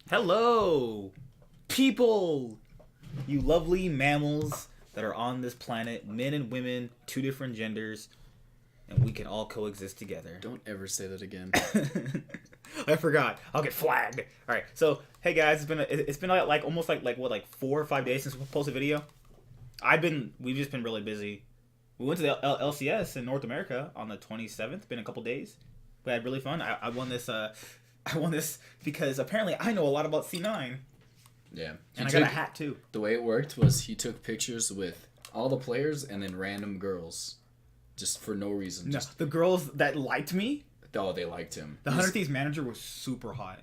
Hello, people! You lovely mammals that are on this planet, men and women, two different genders, and we can all coexist together. Don't ever say that again. I forgot. I'll get flagged. All right. So, hey guys, it's been like almost like 4 or 5 days since we posted a video. We've just been really busy. We went to the LCS in North America on the 27th. Been a couple days. We had really fun. I won this. I won this because apparently I know a lot about C9. Yeah. And I got a hat too. The way it worked was he took pictures with all the players and then random girls. Just for no reason. No, the girls that liked me. Oh, they liked him. The 100 Thieves manager was super hot.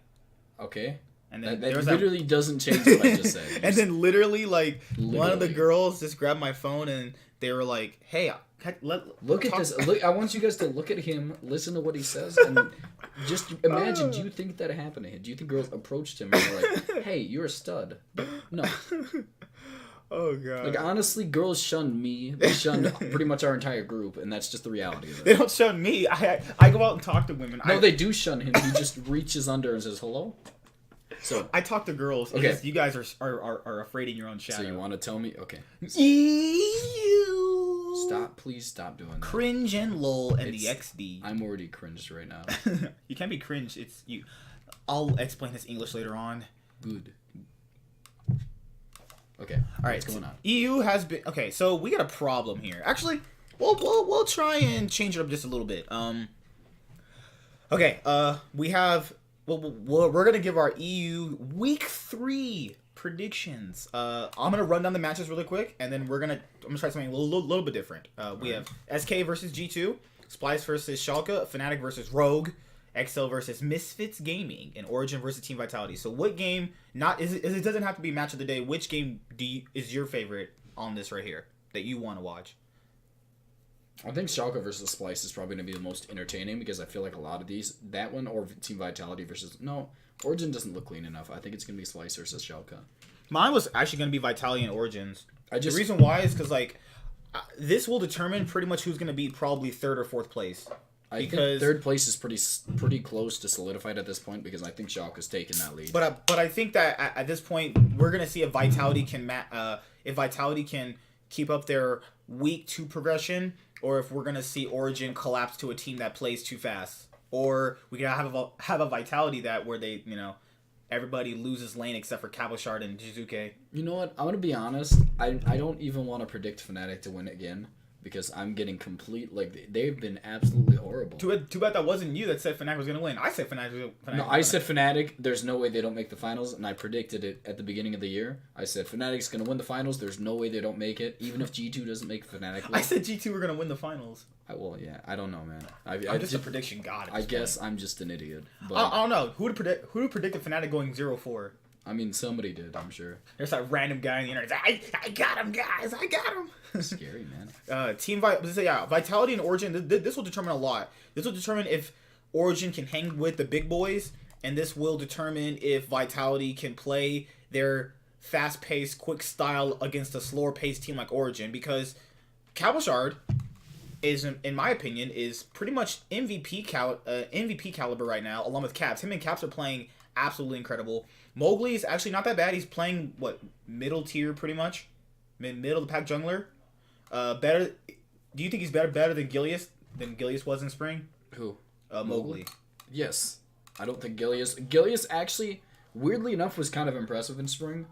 Okay. And then that literally doesn't change what I just said. And then literally one of the girls just grabbed my phone and they were like, "Hey, look at this. Look, I want you guys to look at him, listen to what he says, and just imagine. Do you think that happened to him? Do you think girls approached him and were like, "Hey, you're a stud"? No. Oh god. Like honestly, girls shunned me. They shunned pretty much our entire group, and that's just the reality of it. They don't shun me. I go out and talk to women. No, they do shun him. He just reaches under and says hello. So I talk to girls. Okay. Because you guys are afraid in your own shadow. So you want to tell me? Okay. Stop! Please stop doing that. Cringe and lol and the XD. I'm already cringed right now. You can't be cringe. It's you. I'll explain this English later on. Good. Okay. All right. What's going on? EU has been okay. So we got a problem here. Actually, we'll try and change it up just a little bit. Okay. We have. We're gonna give our EU week 3 predictions. I'm gonna run down the matches really quick, and then I'm gonna try something a little bit different. We have SK versus G2, Splyce versus Schalke, Fnatic versus Rogue, XL versus Misfits Gaming, and Origen versus Team Vitality. So what game? It doesn't have to be match of the day. Which game is your favorite on this right here that you want to watch? I think Schalke versus Splyce is probably going to be the most entertaining because I feel like a lot of these, that one or Team Vitality versus... No, Origen doesn't look clean enough. I think it's going to be Splyce versus Schalke. Mine was actually going to be Vitality and Origins. The the reason why is because, this will determine pretty much who's going to be probably 3rd or 4th place. I think 3rd place is pretty close to solidified at this point because I think Schalke's taking that lead. But I think that at this point, we're going to see if Vitality can keep up their week 2 progression, or if we're going to see Origen collapse to a team that plays too fast. Or we can have a Vitality where they, everybody loses lane except for Cabochard and Jizuke. You know what? I'm going to be honest. I don't even want to predict Fnatic to win again because I'm getting they've been absolutely horrible. Too bad that wasn't you that said Fnatic was going to win. I said Fnatic was going to win. No, I said Fnatic. There's no way they don't make the finals, and I predicted it at the beginning of the year. I said Fnatic's going to win the finals. There's no way they don't make it, even if G2 doesn't make Fnatic win. I said G2 were going to win the finals. Yeah, I don't know, man. I'm just a prediction god. I guess I'm just an idiot. But I don't know. Who predicted Fnatic going 0-4? I mean, somebody did, I'm sure. There's that random guy on the internet. I got him, guys. I got him. Scary, man. Vitality and Origen. This will determine a lot. This will determine if Origen can hang with the big boys, and this will determine if Vitality can play their fast-paced, quick style against a slower-paced team like Origen. Because Cabochard is, in my opinion, is pretty much MVP caliber right now, along with Caps. Him and Caps are playing absolutely incredible. Mowgli is actually not that bad. He's playing middle tier pretty much, middle of the pack jungler. Better. Do you think he's better than Gilius was in spring? Who? Mowgli. Yes. I don't think Gilius actually, weirdly enough, was kind of impressive in spring.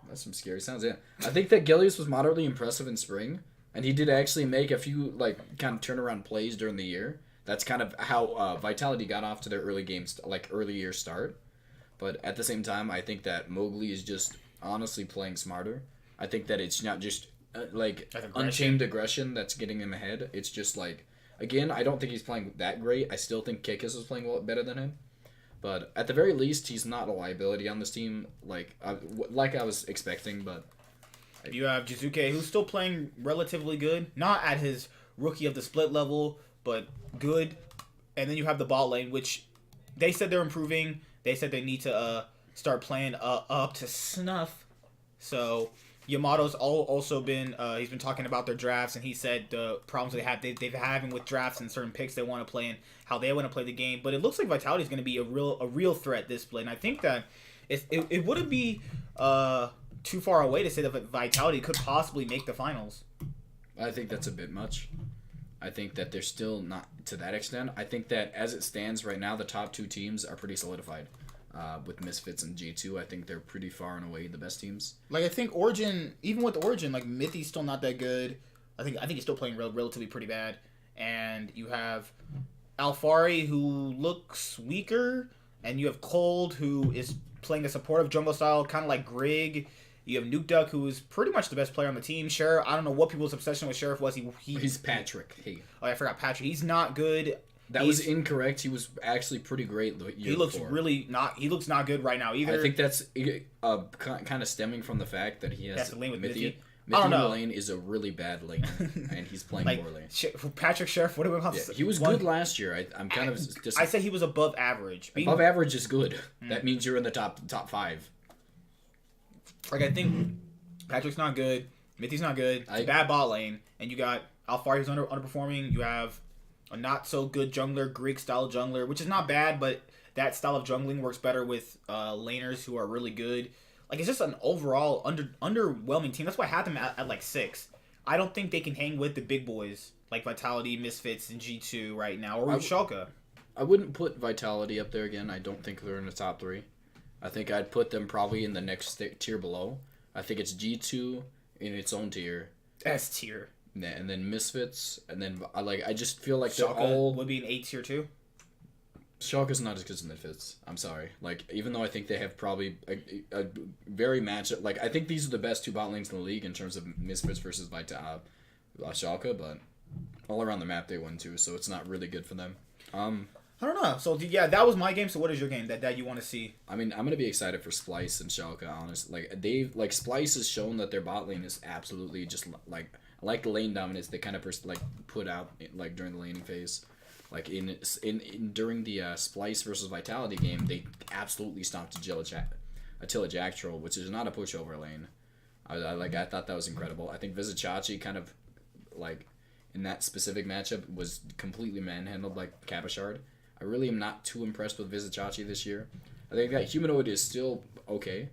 That's some scary sounds. Yeah. I think that Gilius was moderately impressive in spring, and he did actually make a few kind of turnaround plays during the year. That's kind of how Vitality got off to their early games, early year start. But at the same time, I think that Mowgli is just honestly playing smarter. I think that it's not just untamed aggression that's getting him ahead. It's just again, I don't think he's playing that great. I still think Kikis is playing better than him. But at the very least, he's not a liability on this team like I was expecting. But you have Jizuke, who's still playing relatively good. Not at his rookie of the split level, but good. And then you have the bot lane, which they said they're improving. They said they need to start playing up to snuff. So Yamato's also been he's been talking about their drafts, and he said the problems they've having with drafts and certain picks they want to play and how they want to play the game. But it looks like Vitality is going to be a real threat this split, and I think that it wouldn't be too far away to say that Vitality could possibly make the finals. I think that's a bit much. I think that they're still not to that extent. I think that as it stands right now, the top two teams are pretty solidified. With Misfits and G2, I think they're pretty far and away the best teams. Like I think Origen, even with Origen, like Mithy's still not that good. I think he's still playing relatively pretty bad. And you have Alfari who looks weaker, and you have Cold who is playing a supportive jungle style, kind of like Grig. You have Nuke Duck, who is pretty much the best player on the team. Sheriff, I don't know what people's obsession with Sheriff was. He's Patrick. Hey. Oh, I forgot Patrick. He's not good. That was incorrect. He was actually pretty great the year He looks before. He looks not good right now either. I think that's kind of stemming from the fact that he has the lane with Mithy. I don't know. Lane is a really bad lane, and he's playing poorly. Patrick Sheriff, what about he was good last year. I'm kind of I said he was above average. Above average is good. That means you're in the top 5. Like I think Patrick's not good. Mithy's not good. It's a bad bot lane, and you got Alfari who's underperforming. You have a not so good jungler, Greek style jungler, which is not bad, but that style of jungling works better with laners who are really good. Like it's just an overall underwhelming team. That's why I had them at like 6. I don't think they can hang with the big boys like Vitality, Misfits, and G2 right now, or Schalke. I wouldn't put Vitality up there again. I don't think they're in the top 3. I think I'd put them probably in the next tier below. I think it's G2 in its own tier. S tier. And then Misfits, and then I just feel like Schalke they're all would be an 8 tier too. Schalke's not as good as Misfits. I'm sorry. Like even though I think they have probably a very match. Like I think these are the best 2 bot lanes in the league in terms of Misfits versus Schalke, but all around the map they won too, so it's not really good for them. I don't know. So yeah, that was my game. So what is your game that you want to see? I mean, I'm gonna be excited for Splyce and Schalke. Honestly, Splyce has shown that their bot lane is absolutely just like the lane dominance they kind of put out like during the laning phase. Like during the Splyce versus Vitality game, they absolutely stopped Attila Jack Troll, which is not a pushover lane. I thought that was incredible. I think Vizicachi kind of like in that specific matchup was completely manhandled like Cabashard. I really am not too impressed with Vizicachi this year. I think that Humanoid is still okay.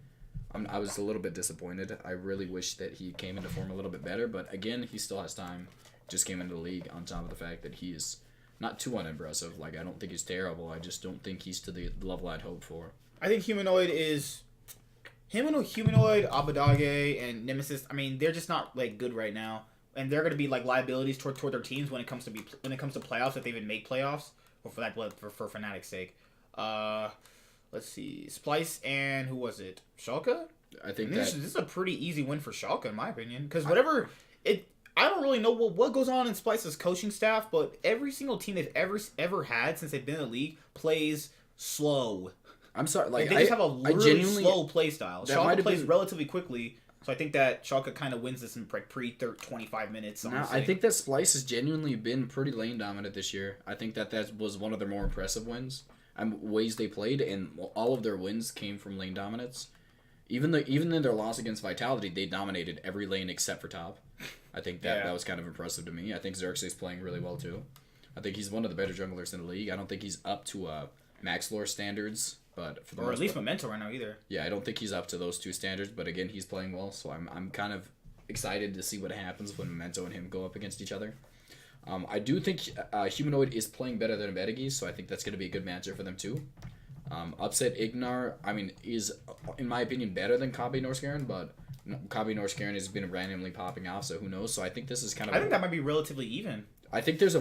I was a little bit disappointed. I really wish that he came into form a little bit better, but again, he still has time. Just came into the league on top of the fact that he is not too unimpressive. Like, I don't think he's terrible. I just don't think he's to the level I'd hoped for. I think Humanoid is... Humanoid, Abadage, and Nemesis, I mean, they're just not, like, good right now. And they're going to be, like, liabilities toward their teams when it comes to playoffs, if they even make playoffs. Or for Fnatic's sake. Let's see. Splyce and who was it? Schalke? I think this is a pretty easy win for Schalke, in my opinion. Because I don't really know what goes on in Splyce's coaching staff, but every single team they've ever had since they've been in the league plays slow. I'm sorry. Like they just have a really slow play style. Schalke plays relatively quickly, so I think that Schalke kind of wins this in pre-25 minutes. No, I think that Splyce has genuinely been pretty lane dominant this year. I think that was one of their more impressive wins. Ways they played, and all of their wins came from lane dominance. Even in their loss against Vitality, they dominated every lane except for top. I think that was kind of impressive to me. I think Xerxes playing really well too. I think he's one of the better junglers in the league. I don't think he's up to max lore standards, but for the or at least Memento right now either. Yeah, I don't think he's up to those 2 standards. But again, he's playing well, so I'm kind of excited to see what happens when Memento and him go up against each other. I do think Humanoid is playing better than Betegues, so I think that's going to be a good matchup for them too. Upset Ignar, I mean, is in my opinion better than Kabe Norskaren, but Kabe Norskaren has been randomly popping off, so who knows? So I think this is kind of. I think that might be relatively even. I think there's I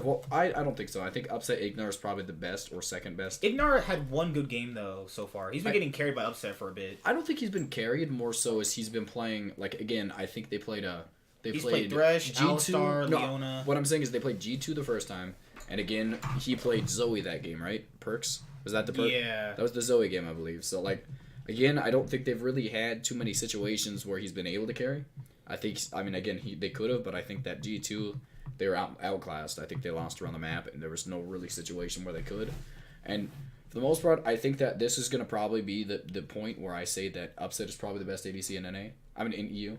don't think so. I think Upset Ignar is probably the best or second best. Ignar had one good game though so far. He's been getting carried by Upset for a bit. I don't think he's been carried, more so as he's been playing. Like again, I think they played He's played Thresh, G2, Alistar, Leona. What I'm saying is they played G2 the first time, and again he played Zoe that game, right? Perks, was that the perk? Yeah, that was the Zoe game, I believe. So like, again, I don't think they've really had too many situations where he's been able to carry. I mean, again, they could have, but I think that G2 they were outclassed. I think they lost around the map, and there was no really situation where they could. And for the most part, I think that this is going to probably be the point where I say that Upset is probably the best ADC in NA. I mean, in EU.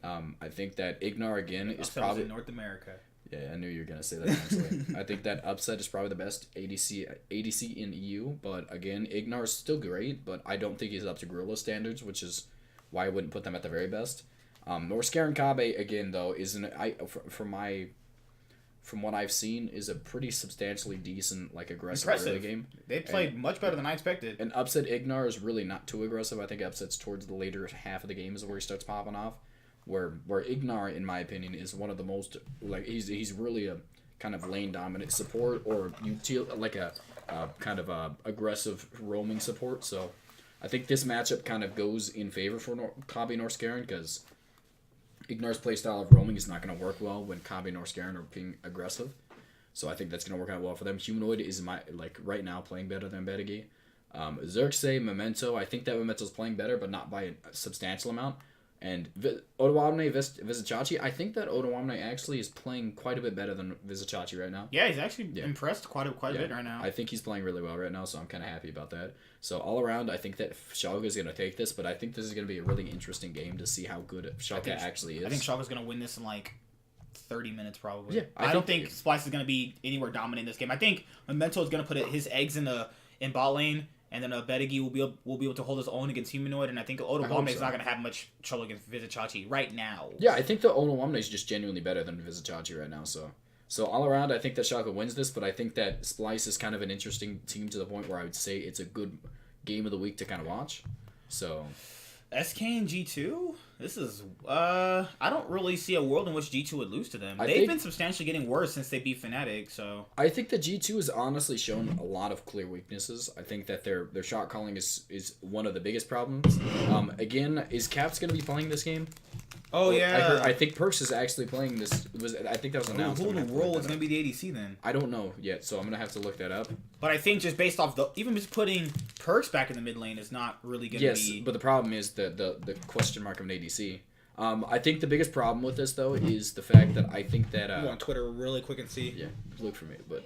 I think that Ignar again is Upset probably in North America. Yeah, I knew you were gonna say that eventually. I think that Upset is probably the best ADC in EU, but again, Ignar is still great, but I don't think he's up to Gorilla standards, which is why I wouldn't put them at the very best. Norscar and Kabe again though from what I've seen is a pretty substantially decent aggressive early game. They played much better than I expected. And Upset Ignar is really not too aggressive. I think Upset's towards the later half of the game is where he starts popping off. Where Ignar, in my opinion, is one of the most he's really a kind of lane dominant support or a kind of a aggressive roaming support. So I think this matchup kind of goes in favor for Kabe Norscarin because Ignar's playstyle of roaming is not going to work well when Kabe Norscarin are being aggressive. So I think that's going to work out well for them. Humanoid is right now playing better than Bedigi. Xerxes, Memento, I think that Memento's playing better, but not by a substantial amount. And Odoamne Vizicachi, I think that Odoamne actually is playing quite a bit better than Vizicachi right now. Yeah, he's actually impressed quite a bit right now. I think he's playing really well right now, so I'm kind of happy about that. So all around, I think that Schalke is going to take this, but I think this is going to be a really interesting game to see how good Schalke actually is. I think Schalke's going to win this in 30 minutes probably. Yeah, I don't think Splyce is going to be anywhere dominant in this game. I think Memento is going to put his eggs in bot lane. And then Bedigi will be able to hold his own against Humanoid, and I think Odoamne is not going to have much trouble against Vizicachi right now. Yeah, I think the Odoamne is just genuinely better than Vizicachi right now. So all around, I think that Schalke wins this, but I think that Splyce is kind of an interesting team to the point where I would say it's a good game of the week to kind of watch. So SK and G2? This is I don't really see a world in which G2 would lose to them. They've been substantially getting worse since they beat Fnatic, so I think that G2 has honestly shown a lot of clear weaknesses. I think that their shot calling is one of the biggest problems. Again, is Caps going to be playing this game? Oh yeah. I think Perks is actually playing this. I think that was announced. Who in the world is going to be the ADC then? I don't know yet, so I'm going to have to look that up. But I think just based off even just putting Perks back in the mid lane is not really going to be. Yes, but the problem is the question mark of an ADC. I think the biggest problem with this though is the fact that I think that go on Twitter really quick and see. Yeah, look for me. But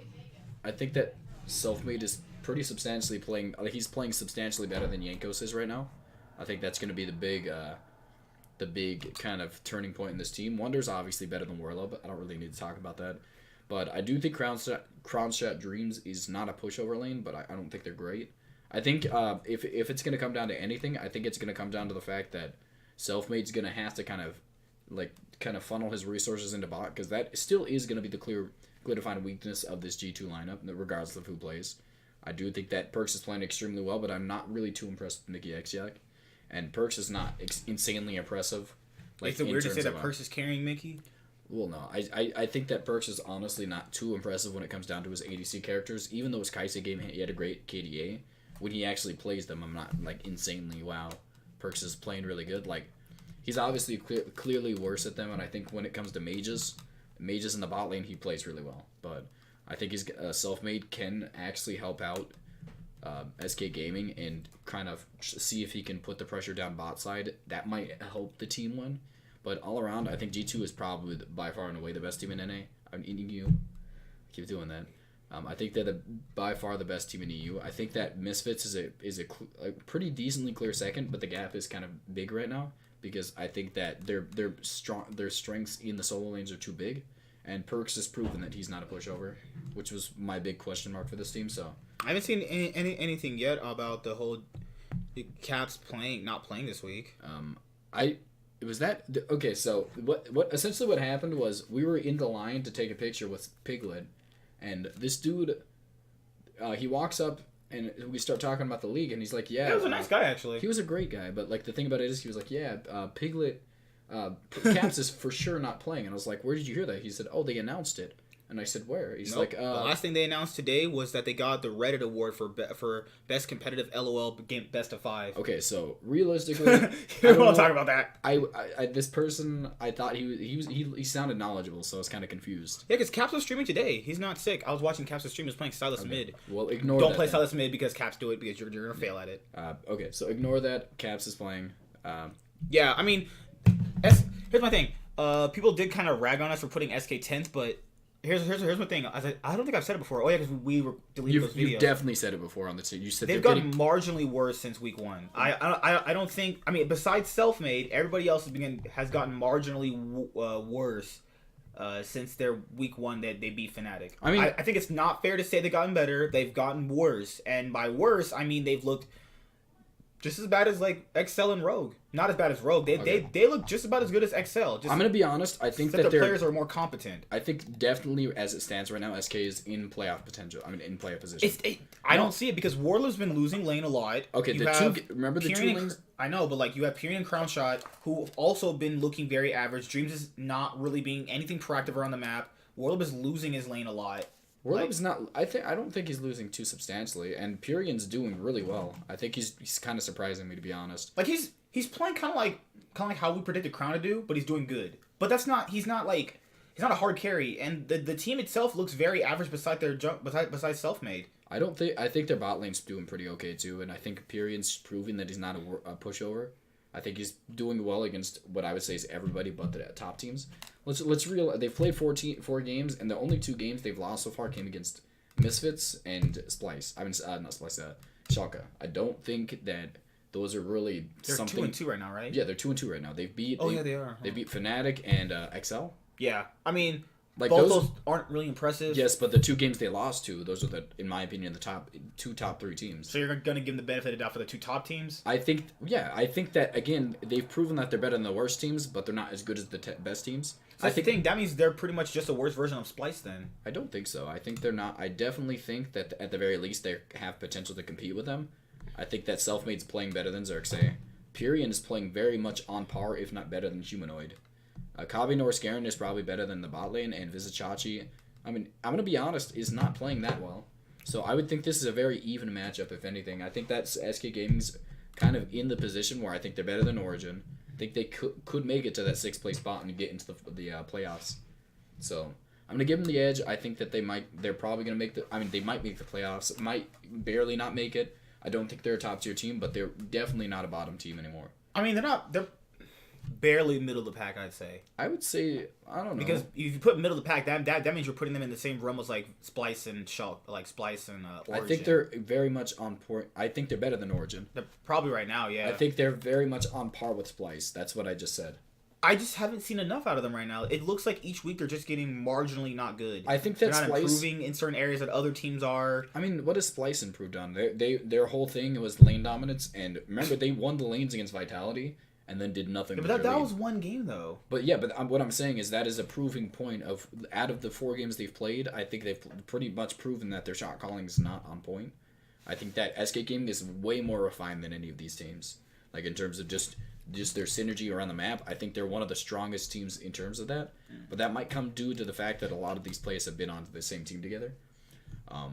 I think that Selfmade is pretty substantially playing. He's playing substantially better than Jankos is right now. I think that's going to be the big kind of turning point in this team. Wonder's obviously better than Warlow, but I don't really need to talk about that. But I do think Kronstadt Dreams is not a pushover lane, but I don't think they're great. I think if it's going to come down to anything, I think it's going to come down to the fact that Selfmade's going to have to kind of funnel his resources into bot, because that still is going to be the clear defined weakness of this G2 lineup, regardless of who plays. I do think that Perks is playing extremely well, but I'm not really too impressed with Mickey Xyak. And Perks is not insanely impressive. Is it weird to say that Perks is carrying Mickey? Well, no. I think that Perks is honestly not too impressive when it comes down to his ADC characters. Even though his Kaise game, he had a great KDA. When he actually plays them, I'm not, insanely, wow, Perks is playing really good. He's obviously clearly worse at them, and I think when it comes to mages in the bot lane, he plays really well. But I think his Selfmade can actually help out SK Gaming and kind of see if he can put the pressure down bot side. That might help the team win. But all around, I think G2 is probably by far and away the best team in NA. I'm in EU. Keep doing that. I think they're by far the best team in EU. I think that Misfits is a pretty decently clear second, but the gap is kind of big right now because I think that their strengths in the solo lanes are too big, and Perks has proven that he's not a pushover, which was my big question mark for this team. So I haven't seen anything yet about the whole Caps not playing this week. Okay, so what essentially what happened was we were in the line to take a picture with Piglet, and this dude, he walks up and we start talking about the league, and he's like, yeah. He was a nice guy, actually. He was a great guy, but the thing about it is he was like, yeah, Piglet, Caps is for sure not playing. And I was like, where did you hear that? He said, oh, they announced it. And I said, where? He's like, the last thing they announced today was that they got the Reddit award for best competitive LOL game best of 5. Okay, so realistically, we won't talk about that. This person, I thought he sounded knowledgeable, so I was kind of confused. Yeah, because Caps was streaming today. He's not sick. I was watching Caps' stream. He was playing Silas mid. Well, ignore. Don't that play then. Silas mid because Caps do it because you're gonna fail at it. Okay, so ignore that. Caps is playing. Yeah, I mean, here's my thing. People did kind of rag on us for putting SK 10th, but here's my thing. I don't think I've said it before. Oh yeah, because we were deleting those videos. You've definitely said it before on the team. You said they've gotten marginally worse since week 1. I don't think. I mean, besides Selfmade, everybody else has gotten marginally worse since their week 1 that they beat Fnatic. I mean, I think it's not fair to say they've gotten better. They've gotten worse, and by worse, I mean they've looked just as bad as like Excel and Rogue. Not as bad as Rogue. They look just about as good as Excel. I'm gonna be honest. I think that their players are more competent. I think definitely as it stands right now, SK is in playoff potential. I mean, in playoff position. I don't see it because Warlow's been losing lane a lot. Okay, remember the two lanes. I know, but like you have Pyrion and Crownshot, who have also been looking very average. Dreams is not really being anything proactive around the map. Warlow is losing his lane a lot. Warlock's not. I don't think he's losing too substantially, and Pyrion's doing really well. I think he's kind of surprising me, to be honest. Like he's playing kind of like how we predicted Crown to do, but he's doing good. But that's not. He's not a hard carry, and the team itself looks very average besides Selfmade. I think their bot lane's doing pretty okay too, and I think Pyrion's proving that he's not a pushover. I think he's doing well against what I would say is everybody but the top teams. They've played 4 games, and the only 2 games they've lost so far came against Misfits and Splyce. I mean, not Splyce, Schalke. I don't think that those are really something. They're 2-2 right now, right? Yeah, they're 2-2 right now. They've beat. They are. They beat Fnatic and XL. Yeah, I mean, like both those aren't really impressive. Yes, but the 2 games they lost to, those are in my opinion, the top 3 teams. So you're gonna give them the benefit of the doubt for the 2 top teams? I think that again they've proven that they're better than the worst teams, but they're not as good as the best teams. So I think that means they're pretty much just a worse version of Splyce then. I don't think so. I think they're not. I definitely think that at the very least they have potential to compete with them. I think that Selfmade's playing better than Xerxes. Pyrion is playing very much on par, if not better than Humanoid. Kabi Norskaren is probably better than the bot lane, and Vizicachi, I mean, I'm going to be honest, is not playing that well. So I would think this is a very even matchup, if anything. I think that SK Gaming's kind of in the position where I think they're better than Origen. I think they could make it to that 6th place spot and get into the playoffs. So I'm going to give them the edge. I think that they're probably going to make they might make the playoffs, might barely not make it. I don't think they're a top tier team, but they're definitely not a bottom team anymore. I mean, they're barely middle of the pack, I'd say. I would say, I don't know. Because if you put middle of the pack, that means you're putting them in the same realm as like Splyce and Schalke, like Splyce and Origen. I think they're very much on point. I think they're better than Origen. They're probably right now, yeah. I think they're very much on par with Splyce. That's what I just said. I just haven't seen enough out of them right now. It looks like each week they're just getting marginally not good. I think that they're not Splyce improving in certain areas that other teams are. I mean, what has Splyce improved on? Their whole thing was lane dominance, and remember they won the lanes against Vitality. And then did nothing. Yeah, but that was one game though. But yeah, what I'm saying is that is a proving point of out of the 4 games they've played, I think they've pretty much proven that their shot calling is not on point. I think that SK Gaming is way more refined than any of these teams. Like in terms of just their synergy around the map, I think they're one of the strongest teams in terms of that. But that might come due to the fact that a lot of these players have been on the same team together. I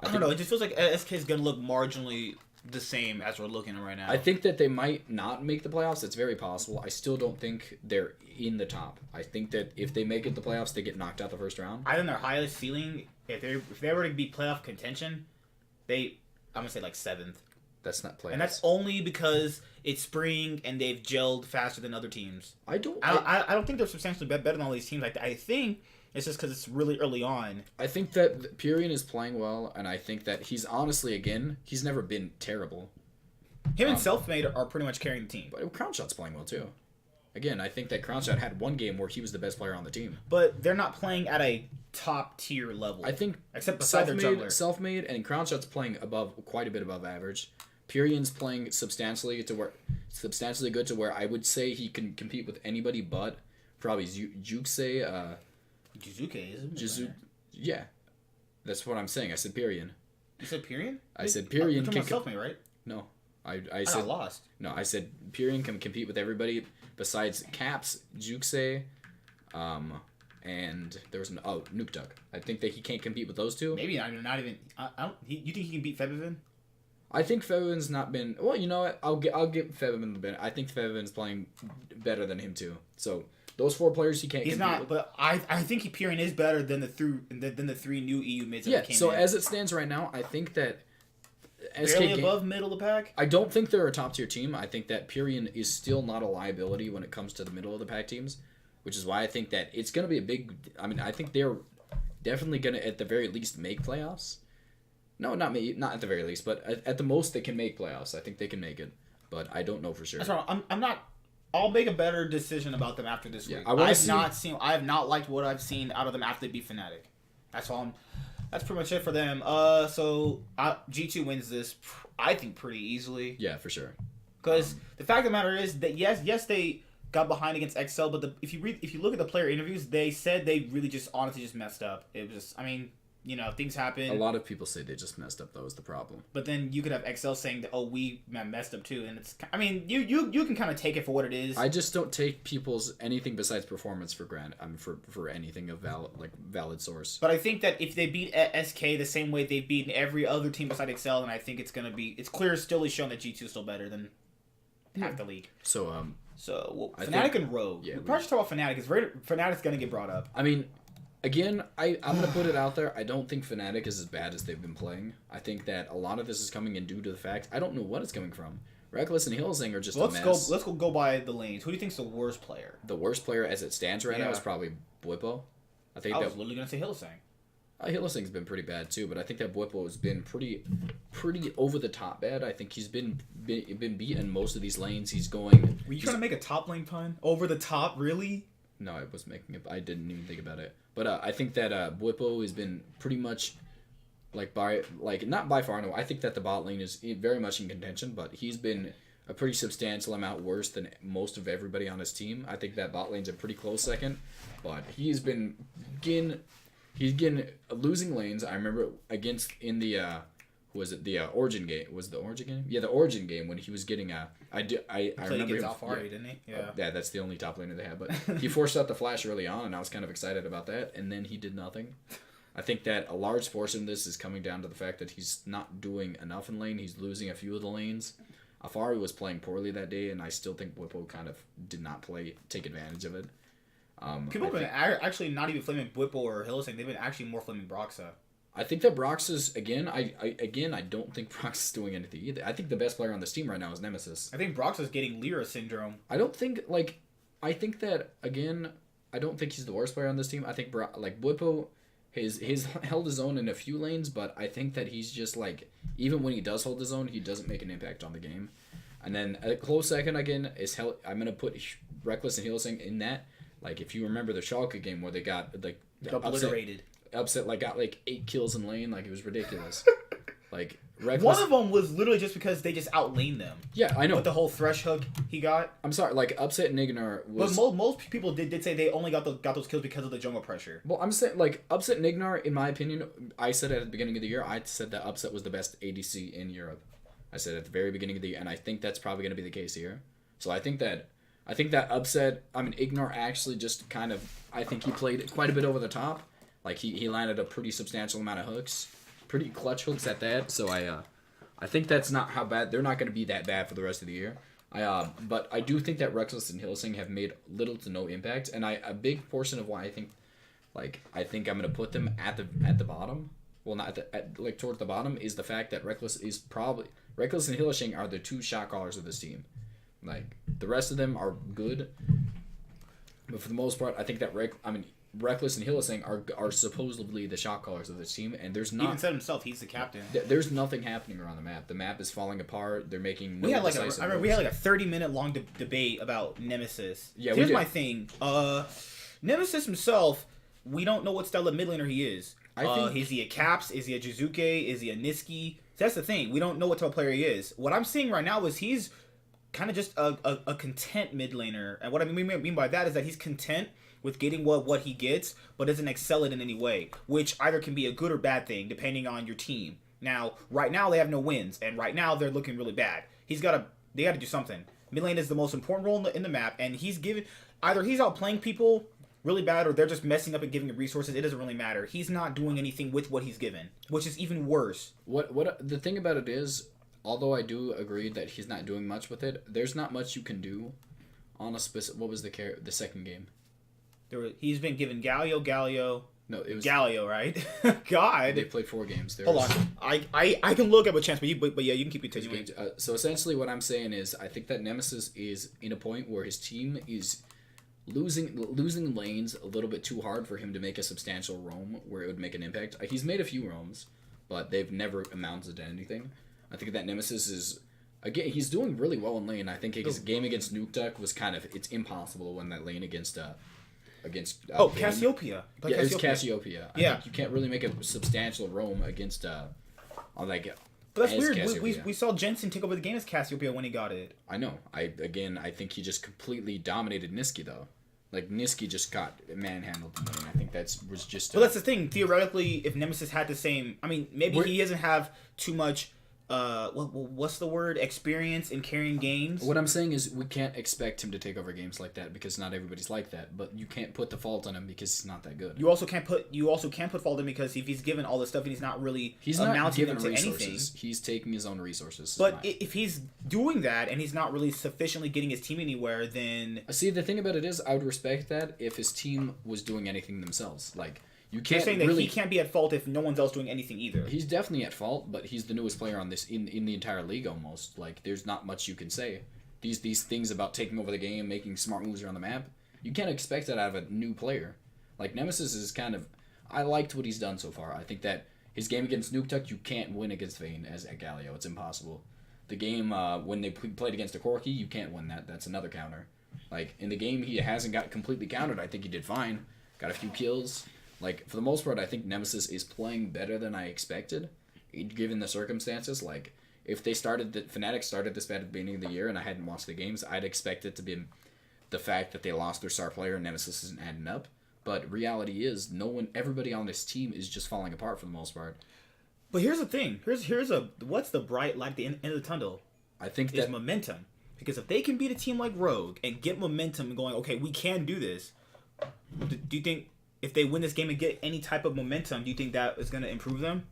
don't know. It just feels like SK is gonna look marginally the same as we're looking at right now. I think that they might not make the playoffs. It's very possible. I still don't think they're in the top. I think that if they make it the playoffs, they get knocked out the first round. I think their highest ceiling, if they were to be playoff contention, I'm gonna say like 7th. That's not playoffs. And that's only because it's spring and they've gelled faster than other teams. I don't think they're substantially better than all these teams. I think it's just because it's really early on. I think that Pyrion is playing well, and I think that he's honestly, again, he's never been terrible. Him and Selfmade are pretty much carrying the team. But Crownshot's playing well, too. Again, I think that Crownshot had one game where he was the best player on the team. But they're not playing at a top-tier level. I think except beside their juggler. Selfmade and Crownshot's playing quite a bit above average. Pyrion's playing substantially good to where I would say he can compete with anybody but probably Juke. Jizuke, isn't it? Yeah. That's what I'm saying. I said Pyrion. You said Pyrion? I said Pyrion can Selfmade, right? No. I said lost. No, I said Pyrion can compete with everybody besides Caps, Jukse, and there was Nuke Duck. I think that he can't compete with those 2. Maybe not even. You think he can beat Febivin? I think Febiven's not been. Well, you know what? I'll give Febivin the benefit. I think Febiven's playing better than him too. So those 4 players he can't. He's compete not, with. but I think Pyrion is better than the 3 new EU mids that came in. So as it stands right now, I think that barely above middle of the pack. I don't think they're a top tier team. I think that Pyrion is still not a liability when it comes to the middle of the pack teams, which is why I think that it's going to be a big. I mean, I think they're definitely gonna at the very least make playoffs. No, not at the very least, but at the most they can make playoffs. I think they can make it, but I don't know for sure. That's right. I'm not. I'll make a better decision about them after this week. I have not liked what I've seen out of them after they beat Fnatic. That's all. That's pretty much it for them. So G2 wins this, I think, pretty easily. Yeah, for sure. Because the fact of the matter is that yes they got behind against XL, but if you look at the player interviews, they said they really just honestly just messed up. It was just, I mean, things happen. A lot of people say they just messed up. That was the problem. But then you could have XL saying that, oh, we messed up too, and it's, I mean, you can kind of take it for what it is. I just don't take people's anything besides performance for granted. I mean, for anything of valid source. But I think that if they beat SK the same way they've beaten every other team besides XL, then I think it's clear still is shown that G2 is still better than half the league. So Fnatic and Rogue. Yeah, we probably should talk about Fnatic because Fnatic's gonna get brought up. I mean, again, I'm gonna put it out there. I don't think Fnatic is as bad as they've been playing. I think that a lot of this is coming in due to the fact I don't know what it's coming from. Reckless and Hillsing are just a mess. Let's go by the lanes. Who do you think's the worst player? The worst player as it stands right now is probably Bwipo. I was literally gonna say Hillsing. Hillsing's been pretty bad too, but I think that Bwipo has been pretty over the top bad. I think he's been beaten most of these lanes. He's going. Were you trying to make a top lane pun? Over the top, really? No, I was making it. I didn't even think about it. But I think that Bwipo has been pretty much not by far. No, I think that the bot lane is very much in contention, but he's been a pretty substantial amount worse than most of everybody on his team. I think that bot lane's a pretty close second, but he's been getting losing lanes. I remember in the the Origen game? Was the Origen game? Yeah, the Origen game when he was getting I remember him. Alfari, didn't he? Yeah. Yeah, that's the only top laner they had. But he forced out the flash early on, and I was kind of excited about that. And then he did nothing. I think that a large portion of this is coming down to the fact that he's not doing enough in lane. He's losing a few of the lanes. Alfari was playing poorly that day, and I still think Bwipo kind of did not take advantage of it. People have been actually not even flaming Bwipo or Hillsing. They've been actually more flaming Broxa. I think that Brox's again. I don't think Brox is doing anything either. I think the best player on this team right now is Nemesis. I think Broxa's getting Lyra syndrome. I think that again. I don't think he's the worst player on this team. I think Bwipo, his held his own in a few lanes, but I think that he's just even when he does hold his own, he doesn't make an impact on the game. And then a close second again is I'm gonna put Reckless and Hillsing in that. If you remember the Schalke game where they got obliterated. Upset got 8 kills in lane, it was ridiculous. Reckless. One of them was literally just because they just outlaned them. Yeah, I know. With the whole thresh hook he got. I'm sorry, Upset and Ignar was. But most people did say they only got those kills because of the jungle pressure. Well, I'm saying Upset and Ignar, in my opinion, I said at the beginning of the year, I said that Upset was the best ADC in Europe. I said at the very beginning of the year, and I think that's probably going to be the case here. So I think that Upset, Ignar actually just I think he played quite a bit over the top. He landed a pretty substantial amount of hooks. Pretty clutch hooks at that. So I think that's not how bad. They're not going to be that bad for the rest of the year. But I do think that Reckless and Hillsing have made little to no impact. And a big portion of why I think I'm going to put them at the bottom. Well, not towards the bottom is the fact that Reckless and Hillsing are the two shot callers of this team. The rest of them are good, but for the most part, I think that Reckless and Hillsing are supposedly the shot callers of this team, and there's not. He even said himself, he's the captain. There's nothing happening around the map. The map is falling apart. They're making. We had we had a 30-minute long debate about Nemesis. Yeah, here's my thing. Nemesis himself, we don't know what style of mid laner he is. Is he a Caps? Is he a Jizuke? Is he a Niski? That's the thing. We don't know what type of player he is. What I'm seeing right now is he's kind of just a content mid laner, and what I mean by that is that he's content with getting what he gets, but doesn't excel it in any way, which either can be a good or bad thing depending on your team. Now, right now they have no wins, and right now they're looking really bad. They got to do something. Mid lane is the most important role in the map, and he's outplaying people really bad, or they're just messing up and giving him resources. It doesn't really matter. He's not doing anything with what he's given, which is even worse. What the thing about it is, although I do agree that he's not doing much with it, there's not much you can do on a specific. What was the second game? He's been given Galio. No, it was Galio, right? God. They played 4 games. Hold on. I can look up a chance, but yeah, you can keep continuing. So essentially what I'm saying is I think that Nemesis is in a point where his team is losing lanes a little bit too hard for him to make a substantial roam where it would make an impact. He's made a few roams, but they've never amounted to anything. I think that Nemesis is, again, he's doing really well in lane. I think his game against Nukeduck was it's impossible to win that lane against Cassiopeia. Yeah, it's Cassiopeia. I Yeah. think you can't really make a substantial roam against on like. But that's weird. We saw Jensen take over the game as Cassiopeia when he got it. I know. I think he just completely dominated Niski though. Like Niski just got manhandled. I think was just. But that's the thing. Theoretically, if Nemesis had the same, I mean, maybe he doesn't have too much. What's the word? Experience in carrying games. What I'm saying is we can't expect him to take over games like that because not everybody's like that. But you can't put the fault on him because he's not that good. You also can't put fault on him because if he's given all this stuff and he's not amounting them to anything. He's taking his own resources. But if he's doing that and he's not really sufficiently getting his team anywhere, then see, the thing about it is I would respect that if his team was doing anything themselves. Like. You're saying that he can't be at fault if no one's else doing anything either. He's definitely at fault, but he's the newest player on this in the entire league almost. Like, there's not much you can say. These things about taking over the game, making smart moves around the map, you can't expect that out of a new player. Like, Nemesis is kind of... I liked what he's done so far. I think that his game against Nukeduck, you can't win against Vayne as at Galio. It's impossible. The game, when they played against a Corki, you can't win that. That's another counter. Like, in the game, he hasn't got completely countered. I think he did fine. Got a few kills. Like, for the most part, I think Nemesis is playing better than I expected, given the circumstances. Like, if Fnatic started this bad at the beginning of the year and I hadn't watched the games, I'd expect it to be the fact that they lost their star player and Nemesis isn't adding up. But reality is, everybody on this team is just falling apart for the most part. But here's the thing. What's the bright light at the end of the tunnel? I think is momentum. Because if they can beat a team like Rogue and get momentum and going, okay, we can do this, do you think... If they win this game and get any type of momentum, do you think that is going to improve them?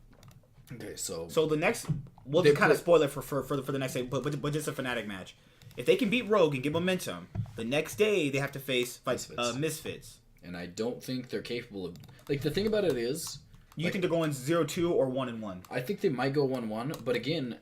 Okay, so the next, we'll just kind of spoil it for the next day, but just a Fnatic match. If they can beat Rogue and get momentum, the next day they have to face Misfits. And I don't think they're capable of. Like, the thing about it is, you think they're going 0-2 or 1-1? I think they might go 1-1, but again,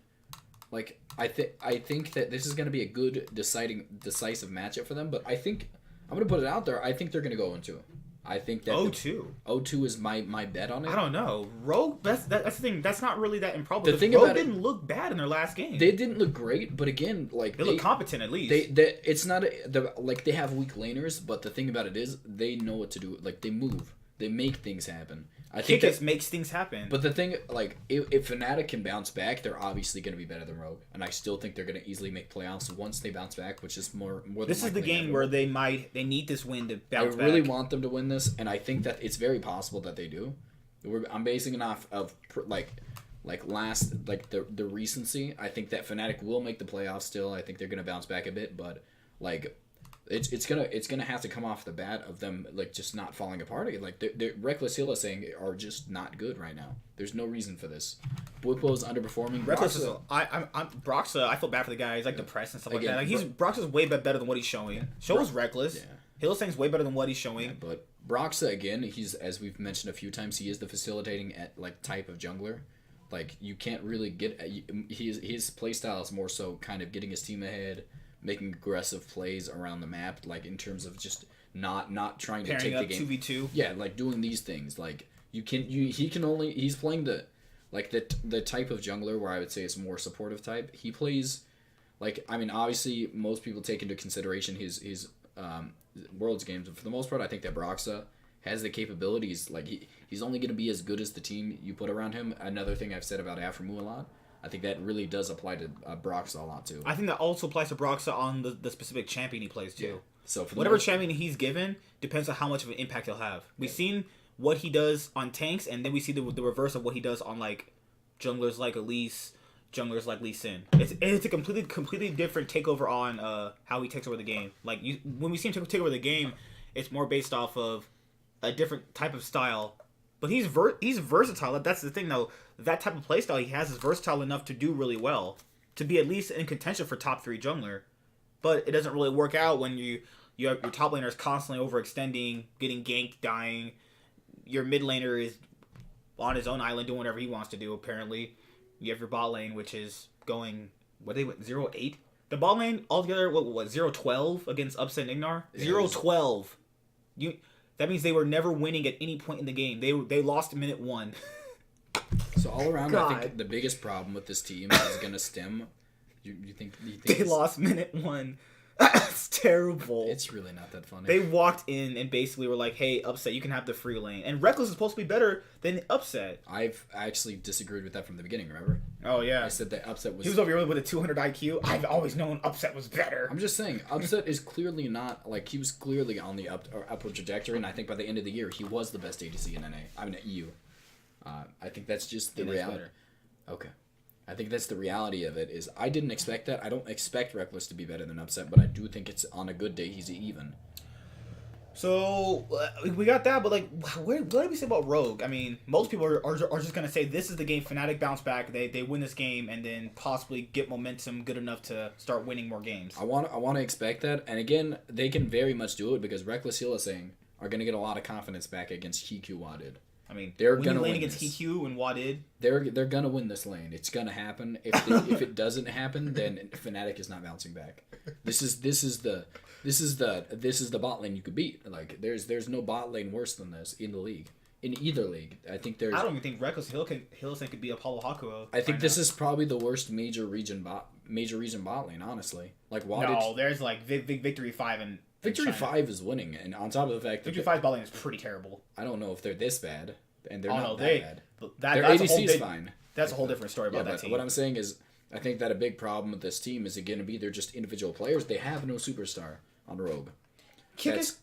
like I think that this is going to be a good decisive matchup for them. But I think I'm going to put it out there. I think they're going to go 1-2. I think that 0-2 is my bet on it. I don't know. Rogue, that's the thing. That's not really that improbable. The thing Rogue about didn't look bad in their last game. They didn't look great, but again, like they look competent at least. It's not they have weak laners, but the thing about it is they know what to do. Like, they move, they make things happen. I think Kickus makes things happen. But the thing, like, if Fnatic can bounce back, they're obviously going to be better than Rogue, and I still think they're going to easily make playoffs once they bounce back, which is more. This is the game where they need this win to bounce back. I really want them to win this, and I think that it's very possible that they do. I'm basing it off of the recency. I think that Fnatic will make the playoffs still. I think they're going to bounce back a bit, but like. It's gonna have to come off the bat of them like just not falling apart. Like the Reckless Hilla saying are just not good right now. There's no reason for this. Bwipo is underperforming. Reckless is I'm Broxa. I feel bad for the guy. He's like depressed and stuff like that. Like Broxa's way better than what he's showing. Yeah. So is Reckless. Yeah. Hilla saying's way better than what he's showing. Yeah, but Broxa again, he's, as we've mentioned a few times, he is the facilitating type of jungler. Like, you can't really get his playstyle is more so kind of getting his team ahead, making aggressive plays around the map, like in terms of just not trying to take the game 2v2. Yeah, like doing these things. Like he's playing the type of jungler where I would say it's more supportive type. He plays like, I mean, obviously most people take into consideration his Worlds games, but for the most part I think that Broxa has the capabilities. Like he's only going to be as good as the team you put around him. Another thing I've said about Aframu a lot, I think that really does apply to Broxa a lot too. I think that also applies to Broxa on the specific champion he plays too. Yeah. So for whatever champion he's given depends on how much of an impact he'll have. We've seen what he does on tanks, and then we see the reverse of what he does on like junglers like Elise, junglers like Lee Sin. It's a completely different takeover on how he takes over the game. Like when we see him take over the game, it's more based off of a different type of style. But he's versatile. That's the thing, though. That type of playstyle he has is versatile enough to do really well, to be at least in contention for top 3 jungler. But it doesn't really work out when you have your top laner is constantly overextending, getting ganked, dying. Your mid laner is on his own island doing whatever he wants to do. Apparently, you have your bot lane, which is going 0-8 The bot lane altogether, what 0-12 against Upset and Ignar? Yeah, 0-12. That means they were never winning at any point in the game. They lost minute 1. So all around, God. I think the biggest problem with this team is going to stem. You think They lost minute 1. It's terrible. It's really not that funny. They walked in and basically were like, "Hey, Upset, you can have the free lane." And Reckless is supposed to be better than Upset. I've actually disagreed with that from the beginning. Remember? Oh yeah. I said that Upset was. He was over here with a 200 IQ. I've always known Upset was better. I'm just saying, Upset is clearly not like he was clearly on the upward trajectory, and I think by the end of the year he was the best ADC in NA. I mean EU. I think that's just the reality. Okay. I think that's the reality of it. Is I didn't expect that. I don't expect Reckless to be better than Upset, but I do think it's on a good day he's even. So we got that, but like, what do we say about Rogue? I mean, most people are just gonna say this is the game Fnatic bounce back. They win this game and then possibly get momentum good enough to start winning more games. I want to expect that, and again, they can very much do it because Reckless Hill is saying are gonna get a lot of confidence back against Hiku Wadid. I mean, they're when gonna you lane win against this. Hikyu and Wadid. They're gonna win this lane. It's gonna happen. If it doesn't happen, then Fnatic is not bouncing back. This is the bot lane you could beat. Like there's no bot lane worse than this in the league. In either league, I think there's. I don't even think Reckless Hillsing could be Apollo Hakuo. I think this is probably the worst major region bot lane. Honestly, like Wadid. No, there's like Victory 5 and. Victory 5 is winning, and on top of the fact that Victory 5's bot lane is pretty terrible. I don't know if they're this bad, and they're not bad. Their That's ADC is fine. That's a whole different story about that team. What I'm saying is, I think that a big problem with this team is going to be they're just individual players. They have no superstar on Rogue. Kick is,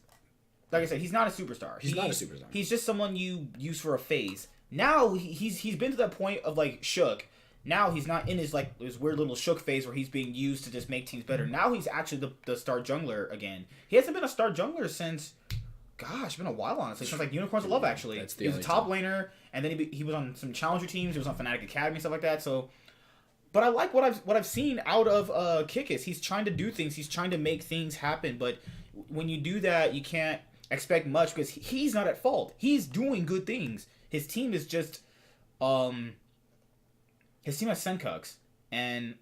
like I said, he's not a superstar. He's not a superstar. He's just someone you use for a phase. Now he's been to that point of like Shook. Now he's not in his weird little Shook phase where he's being used to just make teams better. Now he's actually the star jungler again. He hasn't been a star jungler since, gosh, it's been a while honestly. Since like Unicorns of Love actually. He was a top laner, and then he was on some challenger teams. He was on Fnatic Academy and stuff like that. So, but I like what I've seen out of Kikis. He's trying to do things. He's trying to make things happen. But when you do that, you can't expect much because he's not at fault. He's doing good things. His team is just His team has Senkux, and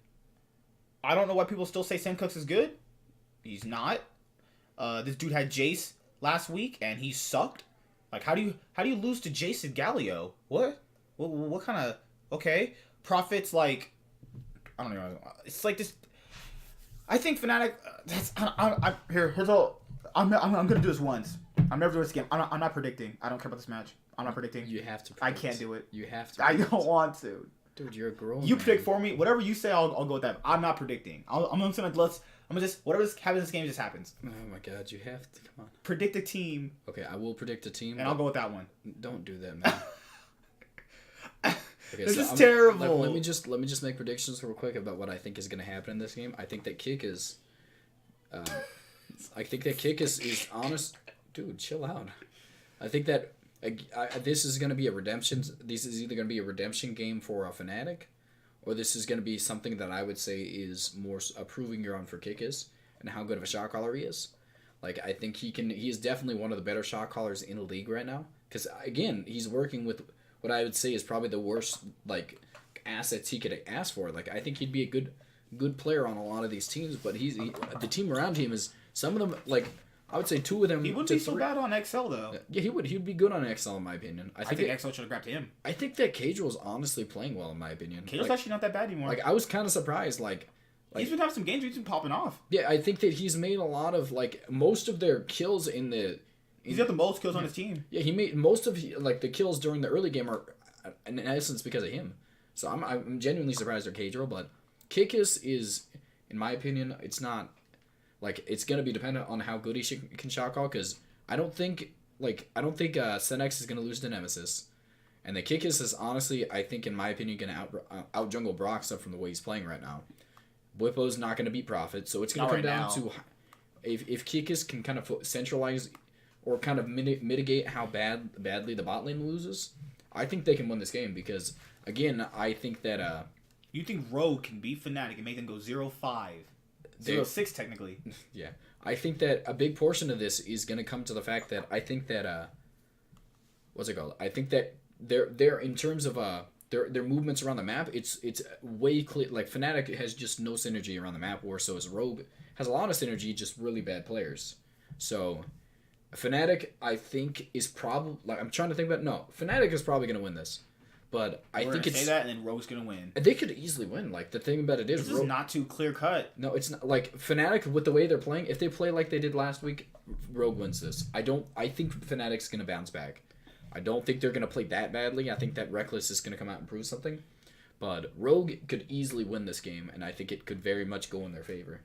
I don't know why people still say Senkux is good. He's not. This dude had Jace last week, and he sucked. Like, how do you lose to Jace and Galio? What kind of okay? Profits like I don't know. It's like this. I think Fnatic. Here's all. I'm gonna do this once. I'm never doing this again. I'm not predicting. I don't care about this match. I'm not predicting. You have to. I can't do it. You have to. I don't want to. Dude, you're a girl. You predict for me. Whatever you say, I'll go with that. I'm not predicting. I'm just whatever's happening in this game just happens. Oh my god, you have to come on. Predict a team. Okay, I will predict a team. And I'll go with that one. Don't do that, man. Okay, this is terrible. Let me just make predictions real quick about what I think is going to happen in this game. I think that Kick is is honest. Dude, chill out. I think that this is going to be a redemption. This is either going to be a redemption game for a Fnatic, or this is going to be something that I would say is more proving your own for Kikis and how good of a shot caller he is. Like, I think he is definitely one of the better shot callers in the league right now. Because, again, he's working with what I would say is probably the worst, like, assets he could ask for. Like, I think he'd be a good player on a lot of these teams, but the team around him is, some of them, like, I would say two of them. He wouldn't be so bad on XL, though. Yeah, he would. He'd be good on XL, in my opinion. I think XL should have grabbed him. I think that Cadrill's honestly playing well, in my opinion. Cadrill's actually not that bad anymore. Like, I was kind of surprised, like he's been having some games where he's been popping off. Yeah, I think that he's made a lot of, like, most of their kills He's got the most kills on his team. Yeah, he made most of, like, the kills during the early game are, in essence, because of him. So I'm genuinely surprised at Cadrill, but Kikis is, in my opinion, it's not, like, it's going to be dependent on how good he can shot call, because I don't think Senex is going to lose to Nemesis. And the Kikis is honestly, I think, in my opinion, going to out jungle Broxah from the way he's playing right now. Bwipo's not going to beat Prophet, so it's going to come down to if Kikis can kind of centralize or kind of mitigate how badly the bot lane loses. I think they can win this game because, again, I think that... You think Rogue can beat Fnatic and make them go 0-5? 0-6, technically. Yeah. I think that a big portion of this is going to come to the fact that I think that... what's it called? I think that they're in terms of their movements around the map, it's way clear. Like Fnatic has just no synergy around the map, or so is Rogue has a lot of synergy, just really bad players. So Fnatic, I think, is probably like I'm trying to think about. No, Fnatic is probably gonna win this, but I think it's say that, and then Rogue's gonna win. they could easily win. Like the thing about it is, this is not too clear cut. No, it's not like Fnatic with the way they're playing. If they play like they did last week, Rogue wins this. I think Fnatic's gonna bounce back. I don't think they're gonna play that badly. I think that Reckless is gonna come out and prove something, but Rogue could easily win this game, and I think it could very much go in their favor.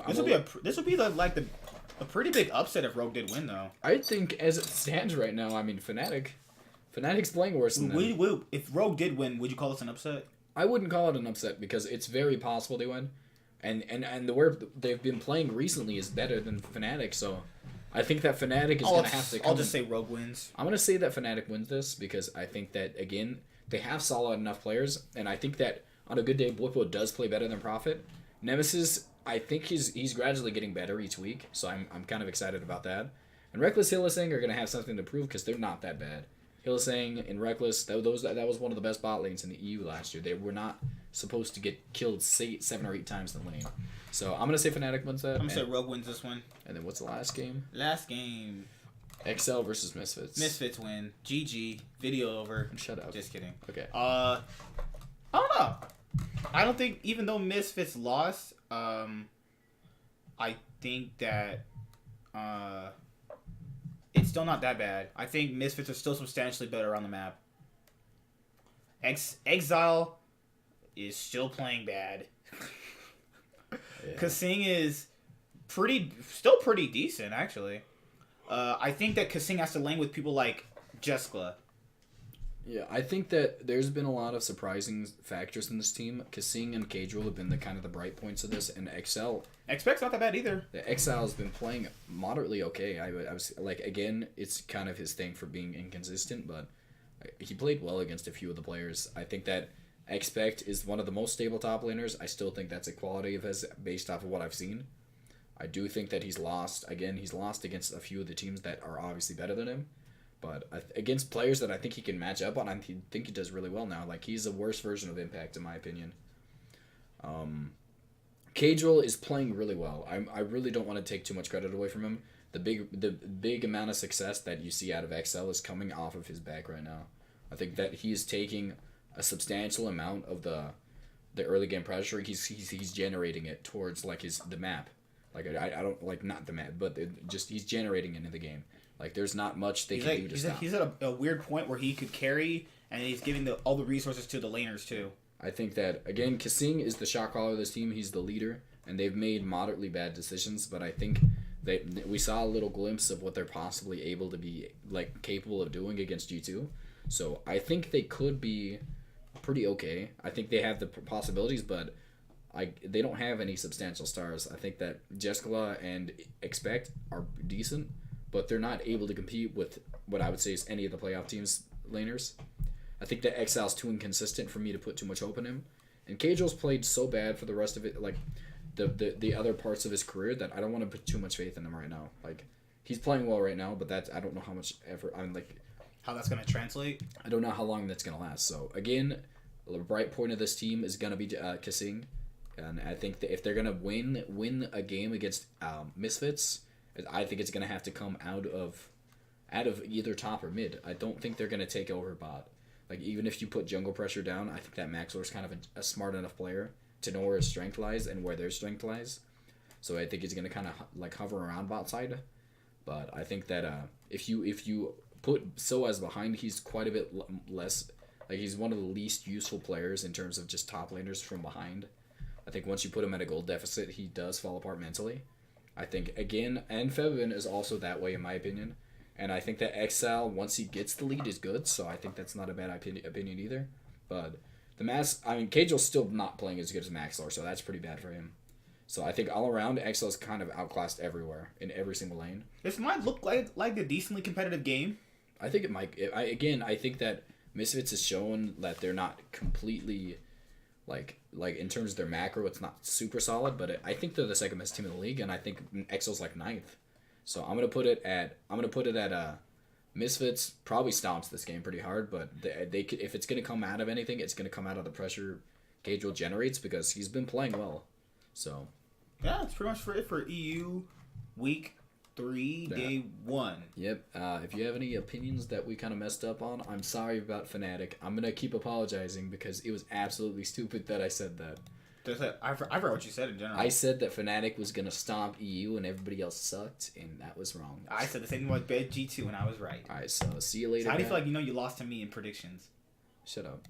This would be a pretty big upset if Rogue did win, though. I think as it stands right now, I mean Fnatic's playing worse than them. If Rogue did win, would you call this an upset? I wouldn't call it an upset because it's very possible they win, and the way they've been playing recently is better than Fnatic. So I think that Fnatic is going to have to. I'll just say Rogue wins. I'm going to say that Fnatic wins this because I think that again they have solid enough players, and I think that on a good day, Blippo does play better than Prophet. Nemesis, I think he's gradually getting better each week, so I'm kind of excited about that. And Reckless Hylissang are going to have something to prove because they're not that bad. Hylissang and Reckless, that was one of the best bot lanes in the EU last year. They were not supposed to get killed 7 or 8 times in the lane. So I'm going to say Fnatic wins that. I'm going to say Rogue wins this one. And then what's the last game? Last game. XL versus Misfits. Misfits win. GG. Video over. Shut up. Just kidding. Okay. I don't know. I don't think, even though Misfits lost, I think that it's still not that bad. I think Misfits are still substantially better on the map. Exile is still playing bad. Yeah. Kasing is still pretty decent, actually. I think that Kasing has to lane with people like Jeskla. Yeah, I think that there's been a lot of surprising factors in this team. Kasing and Cadril have been the kind of the bright points of this, and XL. Expect's not that bad either. The XL has been playing moderately okay. I was like, again, it's kind of his thing for being inconsistent, but he played well against a few of the players. I think that Expect is one of the most stable top laners. I still think that's a quality of his based off of what I've seen. I do think that he's lost. Again, he's lost against a few of the teams that are obviously better than him. But against players that I think he can match up on, I think he does really well now. Like, he's a worse version of Impact, in my opinion. Cadril is playing really well. I really don't want to take too much credit away from him. The big amount of success that you see out of XL is coming off of his back right now. I think that he is taking a substantial amount of the early game pressure. He's generating it towards like the map. Like I don't like not the map, but just he's generating it in the game. Like, there's not much they can do to stop. He's at a weird point where he could carry, and he's giving all the resources to the laners, too. I think that, again, Kasing is the shot caller of this team. He's the leader, and they've made moderately bad decisions, but I think we saw a little glimpse of what they're possibly able to be, like, capable of doing against G2. So I think they could be pretty okay. I think they have the possibilities, but they don't have any substantial stars. I think that Jeskla and Expect are decent, but they're not able to compete with what I would say is any of the playoff teams' laners. I think that XL's too inconsistent for me to put too much hope in him. And Cadrill's played so bad for the rest of it, like the other parts of his career, that I don't want to put too much faith in him right now. Like, he's playing well right now, but I don't know how much effort. How that's going to translate? I don't know how long that's going to last. So, again, the bright point of this team is going to be Kasing. And I think that if they're going to win a game against Misfits, I think it's going to have to come out of either top or mid. I don't think they're going to take over bot. Like, even if you put jungle pressure down, I think that Maxwell's kind of a smart enough player to know where his strength lies and where their strength lies. So I think he's going to kind of like hover around bot side. But I think that if you put Soaz behind, he's quite a bit less. Like, he's one of the least useful players in terms of just top laners from behind. I think once you put him at a gold deficit, he does fall apart mentally. I think, again, and Fevin is also that way, in my opinion. And I think that XL, once he gets the lead, is good. So I think that's not a bad opinion either. But Cagel's still not playing as good as Maxlor, so that's pretty bad for him. So I think all around, XL is kind of outclassed everywhere, in every single lane. This might look like a decently competitive game. I think it might. I think that Misfits has shown that they're not completely... Like in terms of their macro, it's not super solid, but I think they're the second best team in the league, and I think XL's like 9th. So I'm gonna put it at Misfits probably stomps this game pretty hard, but they could, if it's going to come out of anything, it's going to come out of the pressure Gabriel generates because he's been playing well. So yeah, that's pretty much for it for EU week 3, day 1. Yep. If you have any opinions that we kind of messed up on, I'm sorry about Fnatic. I'm gonna keep apologizing because it was absolutely stupid that I said that. I forgot what you said in general. I said that Fnatic was gonna stomp EU and everybody else sucked, and that was wrong. I said the same thing with Bet G2, and I was right. All right, so see you later. So how do you feel like you lost to me in predictions? Shut up.